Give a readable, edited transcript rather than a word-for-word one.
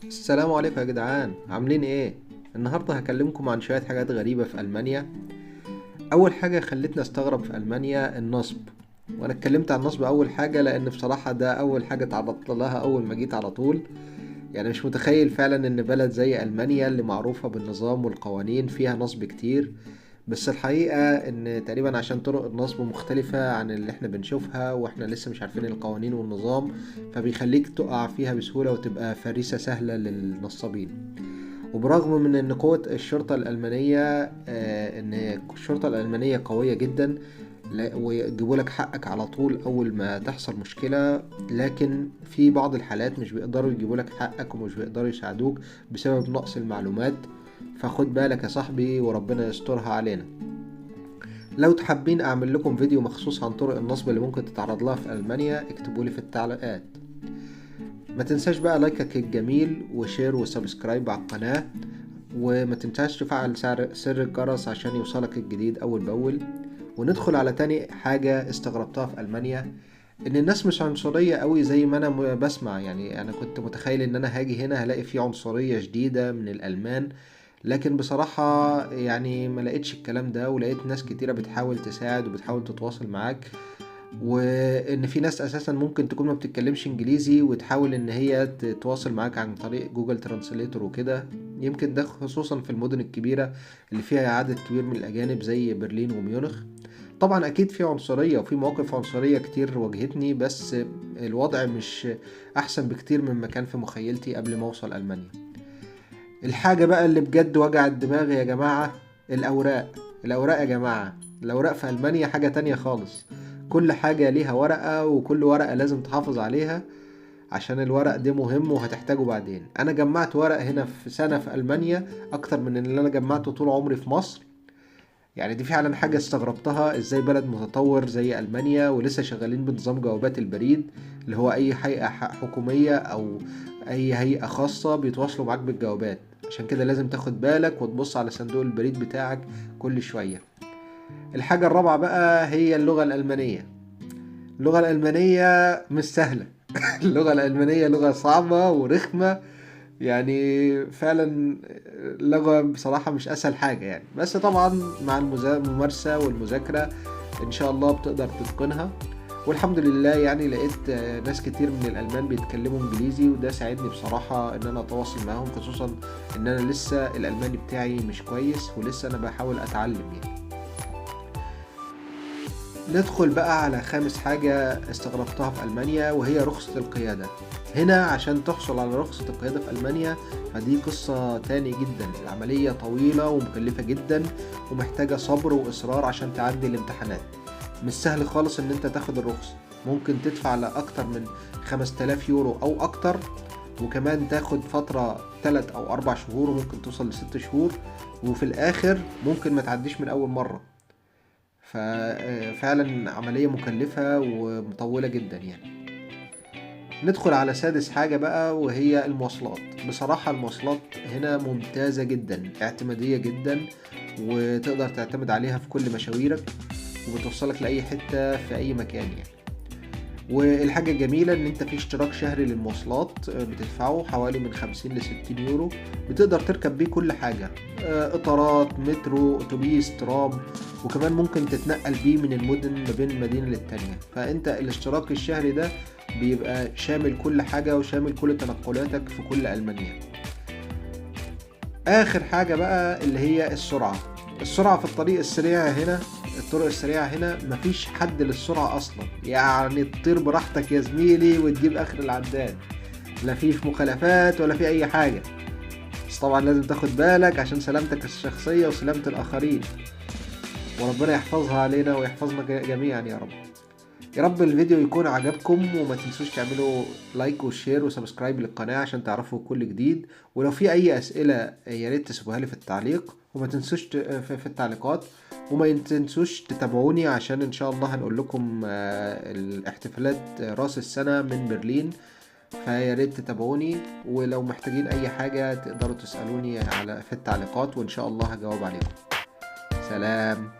السلام عليكم يا جدعان، عاملين ايه؟ النهارده هكلمكم عن شوية حاجات غريبة في ألمانيا. أول حاجة خلتني أستغرب في ألمانيا النصب. وأنا اتكلمت عن النصب أول حاجة لأن بصراحة ده أول حاجة تعرضت لها أول ما جيت على طول. يعني مش متخيل فعلا إن بلد زي ألمانيا اللي معروفة بالنظام والقوانين فيها نصب كتير. بس الحقيقة إن تقريبا عشان طرق النصب مختلفة عن اللي احنا بنشوفها واحنا لسه مش عارفين القوانين والنظام، فبيخليك تقع فيها بسهولة وتبقى فريسة سهلة للنصابين. وبرغم من ان قوة الشرطة الألمانية ان الشرطة الألمانية قوية جدا، ويجيبوا لك حقك على طول اول ما تحصل مشكلة، لكن في بعض الحالات مش بيقدروا يجيبوا لك حقك ومش بيقدروا يساعدوك بسبب نقص المعلومات. فخد بالك يا صاحبي وربنا يسترها علينا. لو تحبين اعمل لكم فيديو مخصوص عن طرق النصب اللي ممكن تتعرض لها في ألمانيا اكتبولي في التعليقات. ما تنساش بقى لايكك الجميل وشير وسبسكرايب على القناة، وما تنساش تفعل سر الجرس عشان يوصلك الجديد أول بأول. وندخل على تاني حاجة استغربتها في ألمانيا، إن الناس مش عنصرية قوي زي ما أنا بسمع. يعني أنا كنت متخيل إن أنا هاجي هنا هلاقي فيه عنصرية شديدة من الألمان، لكن بصراحة يعني ما لقيتش الكلام ده، ولقيت ناس كتيرة بتحاول تساعد وبتحاول تتواصل معاك. وان في ناس اساسا ممكن تكون ما بتتكلمش انجليزي وتحاول ان هي تتواصل معاك عن طريق جوجل ترانسليتور وكده. يمكن ده خصوصا في المدن الكبيرة اللي فيها عدد كبير من الاجانب زي برلين وميونخ. طبعا اكيد في عنصرية وفي مواقف عنصرية كتير واجهتني، بس الوضع مش احسن بكتير مما كان في مخيلتي قبل ما اوصل المانيا. الحاجة بقى اللي بجد وجعت دماغي يا جماعة، الاوراق يا جماعة. الاوراق في المانيا حاجة تانية خالص. كل حاجة ليها ورقة، وكل ورقة لازم تحافظ عليها عشان الورق ده مهم وهتحتاجه بعدين. انا جمعت ورق هنا في سنة في ألمانيا اكتر من اللي انا جمعته طول عمري في مصر. يعني دي فعلا حاجة استغربتها، ازاي بلد متطور زي ألمانيا ولسه شغالين بنظام جوابات البريد، اللي هو اي هيئة حكومية او اي هيئة خاصة بيتواصلوا معاك بالجوابات. عشان كده لازم تاخد بالك وتبص على صندوق البريد بتاعك كل شوية. الحاجة الرابعة بقى هي اللغة الألمانية. اللغة الألمانية مش سهلة. اللغة الألمانية لغة صعبة ورخمة، يعني فعلا لغة بصراحة مش أسهل حاجة يعني. بس طبعا مع الممارسة والمذاكرة إن شاء الله بتقدر تتقنها. والحمد لله يعني لقيت ناس كتير من الألمان بيتكلموا إنجليزي، وده ساعدني بصراحة إن أنا أتواصل معاهم، خصوصا إن أنا لسه الألماني بتاعي مش كويس ولسه أنا بحاول أتعلم يعني. ندخل بقى على خامس حاجة استغربتها في ألمانيا، وهي رخصة القيادة. هنا عشان تحصل على رخصة القيادة في ألمانيا فدي قصة تاني جدا. العملية طويلة ومكلفة جدا ومحتاجة صبر وإصرار عشان تعدي الامتحانات. مش سهل خالص إن أنت تاخد الرخصة، ممكن تدفع لأكتر من 5000 يورو أو أكتر، وكمان تاخد فترة 3 أو 4 شهور وممكن توصل ل6 شهور، وفي الآخر ممكن ما تعديش من أول مرة. ففعلا عملية مكلفة ومطولة جدا يعني. ندخل على سادس حاجة بقى وهي المواصلات. بصراحة المواصلات هنا ممتازة جدا، اعتمادية جدا، وتقدر تعتمد عليها في كل مشاويرك، وبتوصلك لأي حتة في أي مكان يعني. والحاجة الجميلة ان انت في اشتراك شهري للمواصلات بتدفعه حوالي من 50 ل60 يورو، بتقدر تركب بيه كل حاجة، قطارات، مترو، اتوبيس، ترام، وكمان ممكن تتنقل بيه من المدن ما بين مدينة للتانية. فانت الاشتراك الشهري ده بيبقى شامل كل حاجة وشامل كل تنقلاتك في كل ألمانيا. اخر حاجة بقى اللي هي السرعة في الطريق السريع هنا. الطرق السريعة هنا مفيش حد للسرعة اصلا، يعني تطير براحتك يا زميلي وتجيب اخر العداد، لا فيش مخالفات ولا في اي حاجة. بس طبعا لازم تاخد بالك عشان سلامتك الشخصية وسلامة الاخرين، وربنا يحفظها علينا ويحفظنا جميعا يا رب. يا رب الفيديو يكون عجبكم، وما تنسوش تعملوا لايك وشير وسبسكرايب للقناة عشان تعرفوا كل جديد. ولو في اي اسئلة يا ريت تسيبوها لي في التعليق، وما تنسوش في التعليقات. وما تنسوش تتابعوني عشان ان شاء الله هنقول لكم الاحتفالات راس السنة من برلين، فيا ريت تتابعوني. ولو محتاجين اي حاجة تقدروا تسألوني في التعليقات وان شاء الله هجاوب عليكم. سلام.